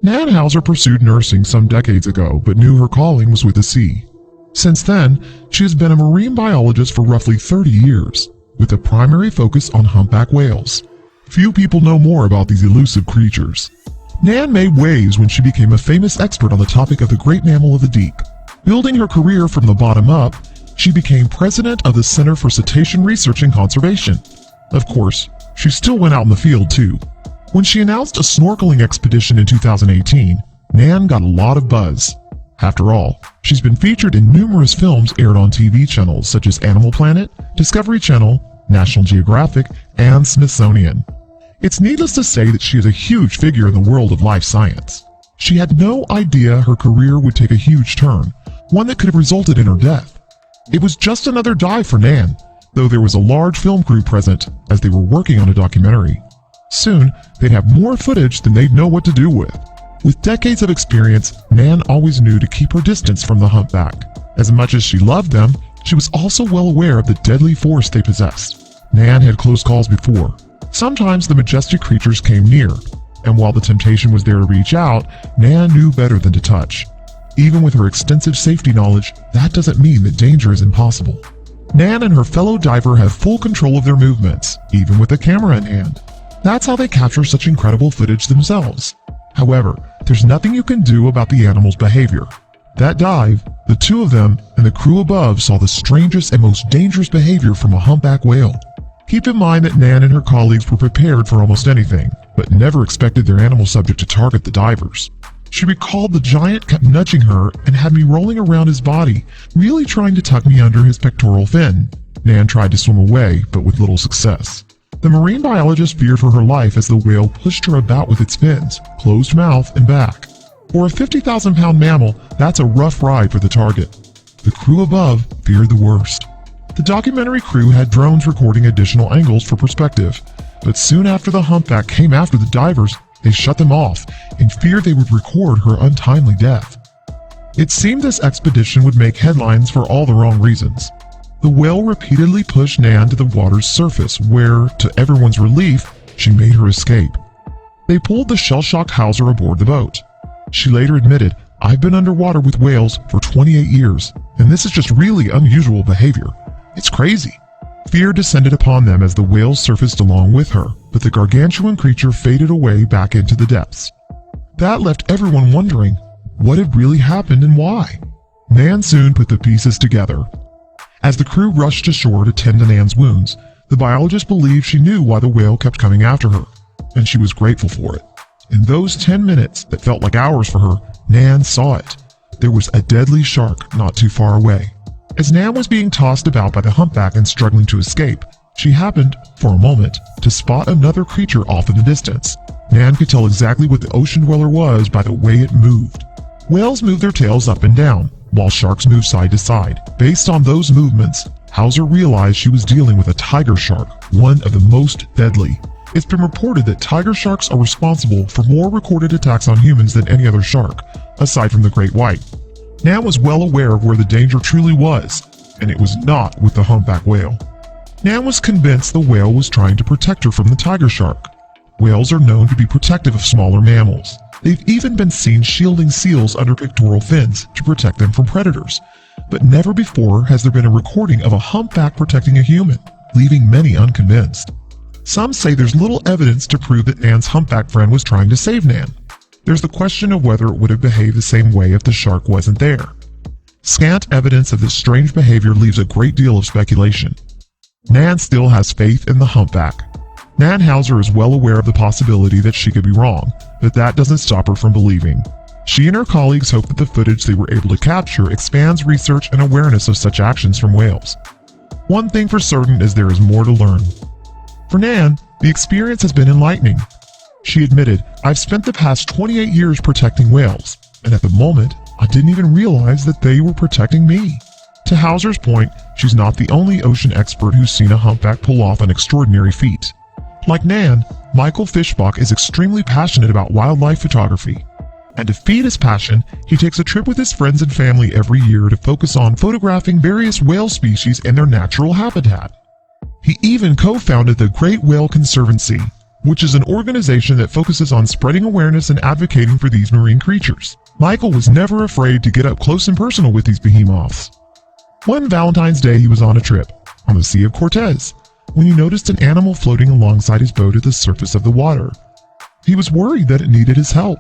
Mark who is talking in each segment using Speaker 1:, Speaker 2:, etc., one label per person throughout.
Speaker 1: Nan Hauser pursued nursing some decades ago, but knew her calling was with the sea. Since then, she has been a marine biologist for roughly 30 years, with a primary focus on humpback whales. Few people know more about these elusive creatures. Nan made waves when she became a famous expert on the topic of the great mammal of the deep. Building her career from the bottom up, she became president of the Center for Cetacean Research and Conservation. Of course, she still went out in the field too. When she announced a snorkeling expedition in 2018, Nan got a lot of buzz. After all, she's been featured in numerous films aired on TV channels such as Animal Planet, Discovery Channel, National Geographic, and Smithsonian. It's needless to say that she is a huge figure in the world of life science. She had no idea her career would take a huge turn, one that could have resulted in her death. It was just another dive for Nan, though there was a large film crew present as they were working on a documentary. Soon, they'd have more footage than they'd know what to do with. With decades of experience, Nan always knew to keep her distance from the humpback. As much as she loved them, she was also well aware of the deadly force they possessed. Nan had close calls before. Sometimes the majestic creatures came near, and while the temptation was there to reach out, Nan knew better than to touch. Even with her extensive safety knowledge, that doesn't mean that danger is impossible. Nan and her fellow diver have full control of their movements, even with a camera in hand. That's how they capture such incredible footage themselves. However, there's nothing you can do about the animal's behavior. That dive, the two of them and the crew above saw the strangest and most dangerous behavior from a humpback whale. Keep in mind that Nan and her colleagues were prepared for almost anything, but never expected their animal subject to target the divers. She recalled the giant kept nudging her and had me rolling around his body, really trying to tuck me under his pectoral fin. Nan tried to swim away, but with little success. The marine biologist feared for her life as the whale pushed her about with its fins, closed mouth, and back. For a 50,000-pound mammal, that's a rough ride for the target. The crew above feared the worst. The documentary crew had drones recording additional angles for perspective, but soon after the humpback came after the divers, they shut them off in fear they would record her untimely death. It seemed this expedition would make headlines for all the wrong reasons. The whale repeatedly pushed Nan to the water's surface where, to everyone's relief, she made her escape. They pulled the shell-shocked Hauser aboard the boat. She later admitted, "I've been underwater with whales for 28 years, and this is just really unusual behavior. It's crazy." Fear descended upon them as the whales surfaced along with her, but the gargantuan creature faded away back into the depths. That left everyone wondering, what had really happened and why? Nan soon put the pieces together. As the crew rushed ashore to tend to Nan's wounds, the biologist believed she knew why the whale kept coming after her, and she was grateful for it. In those 10 minutes that felt like hours for her, Nan saw it. There was a deadly shark not too far away. As Nan was being tossed about by the humpback and struggling to escape, she happened, for a moment, to spot another creature off in the distance. Nan could tell exactly what the ocean dweller was by the way it moved. Whales move their tails up and down, while sharks move side to side. Based on those movements, Hauser realized she was dealing with a tiger shark, one of the most deadly. It's been reported that tiger sharks are responsible for more recorded attacks on humans than any other shark, aside from the great white. Nan was well aware of where the danger truly was, and it was not with the humpback whale. Nan was convinced the whale was trying to protect her from the tiger shark. Whales are known to be protective of smaller mammals. They've even been seen shielding seals under pectoral fins to protect them from predators. But never before has there been a recording of a humpback protecting a human, leaving many unconvinced. Some say there's little evidence to prove that Nan's humpback friend was trying to save Nan. There's the question of whether it would have behaved the same way if the shark wasn't there. Scant evidence of this strange behavior leaves a great deal of speculation. Nan still has faith in the humpback. Nan Hauser is well aware of the possibility that she could be wrong, but that doesn't stop her from believing. She and her colleagues hope that the footage they were able to capture expands research and awareness of such actions from whales. One thing for certain is there is more to learn. For Nan, the experience has been enlightening. She admitted, "I've spent the past 28 years protecting whales, and at the moment, I didn't even realize that they were protecting me." To Hauser's point, she's not the only ocean expert who's seen a humpback pull off an extraordinary feat. Like Nan, Michael Fischbach is extremely passionate about wildlife photography. And to feed his passion, he takes a trip with his friends and family every year to focus on photographing various whale species in their natural habitat. He even co-founded the Great Whale Conservancy, which is an organization that focuses on spreading awareness and advocating for these marine creatures. Michael was never afraid to get up close and personal with these behemoths. One Valentine's Day, he was on a trip on the Sea of Cortez when he noticed an animal floating alongside his boat at the surface of the water. He was worried that it needed his help.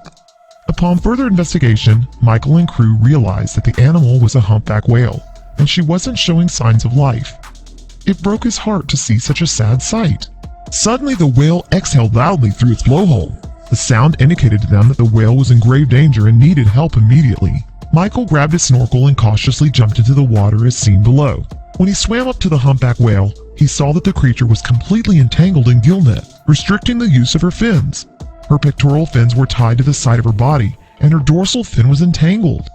Speaker 1: Upon further investigation, Michael and crew realized that the animal was a humpback whale, and she wasn't showing signs of life. It broke his heart to see such a sad sight. Suddenly, the whale exhaled loudly through its blowhole. The sound indicated to them that the whale was in grave danger and needed help immediately. Michael grabbed his snorkel and cautiously jumped into the water as seen below. When he swam up to the humpback whale, he saw that the creature was completely entangled in gill net, restricting the use of her fins. Her pectoral fins were tied to the side of her body, and her dorsal fin was entangled.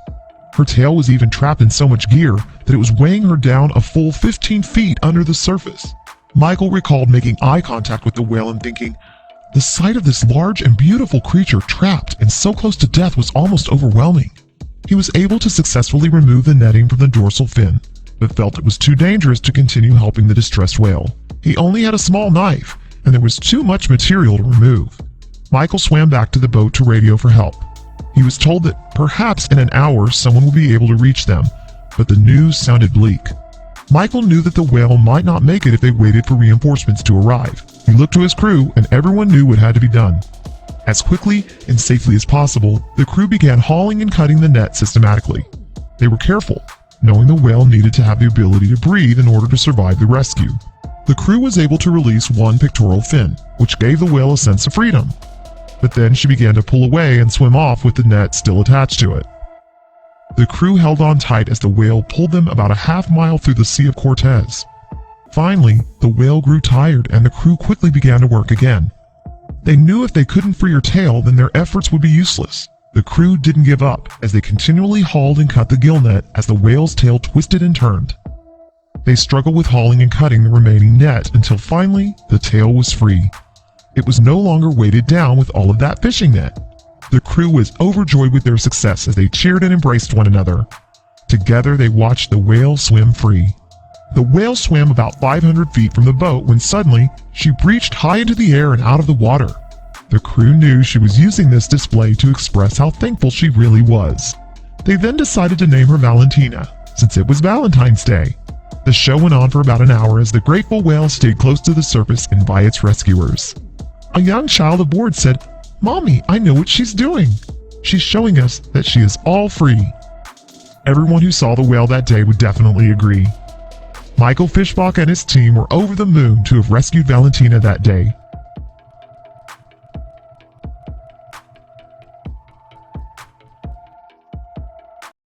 Speaker 1: Her tail was even trapped in so much gear that it was weighing her down a full 15 feet under the surface. Michael recalled making eye contact with the whale and thinking, the sight of this large and beautiful creature trapped and so close to death was almost overwhelming. He was able to successfully remove the netting from the dorsal fin, but felt it was too dangerous to continue helping the distressed whale. He only had a small knife, and there was too much material to remove. Michael swam back to the boat to radio for help. He was told that perhaps in an hour someone would be able to reach them, but the news sounded bleak. Michael knew that the whale might not make it if they waited for reinforcements to arrive. He looked to his crew, and everyone knew what had to be done. As quickly and safely as possible, the crew began hauling and cutting the net systematically. They were careful, knowing the whale needed to have the ability to breathe in order to survive the rescue. The crew was able to release one pectoral fin, which gave the whale a sense of freedom. But then she began to pull away and swim off with the net still attached to it. The crew held on tight as the whale pulled them about a half-mile through the Sea of Cortez. Finally, the whale grew tired and the crew quickly began to work again. They knew if they couldn't free her tail, then their efforts would be useless. The crew didn't give up as they continually hauled and cut the gill net as the whale's tail twisted and turned. They struggled with hauling and cutting the remaining net until finally the tail was free. It was no longer weighted down with all of that fishing net. The crew was overjoyed with their success as they cheered and embraced one another. Together they watched the whale swim free. The whale swam about 500 feet from the boat when suddenly she breached high into the air and out of the water. The crew knew she was using this display to express how thankful she really was. They then decided to name her Valentina, since it was Valentine's Day. The show went on for about an hour as the grateful whale stayed close to the surface and by its rescuers. A young child aboard said, "Mommy, I know what she's doing. She's showing us that she is all free." Everyone who saw the whale that day would definitely agree. Michael Fischbach and his team were over the moon to have rescued Valentina that day,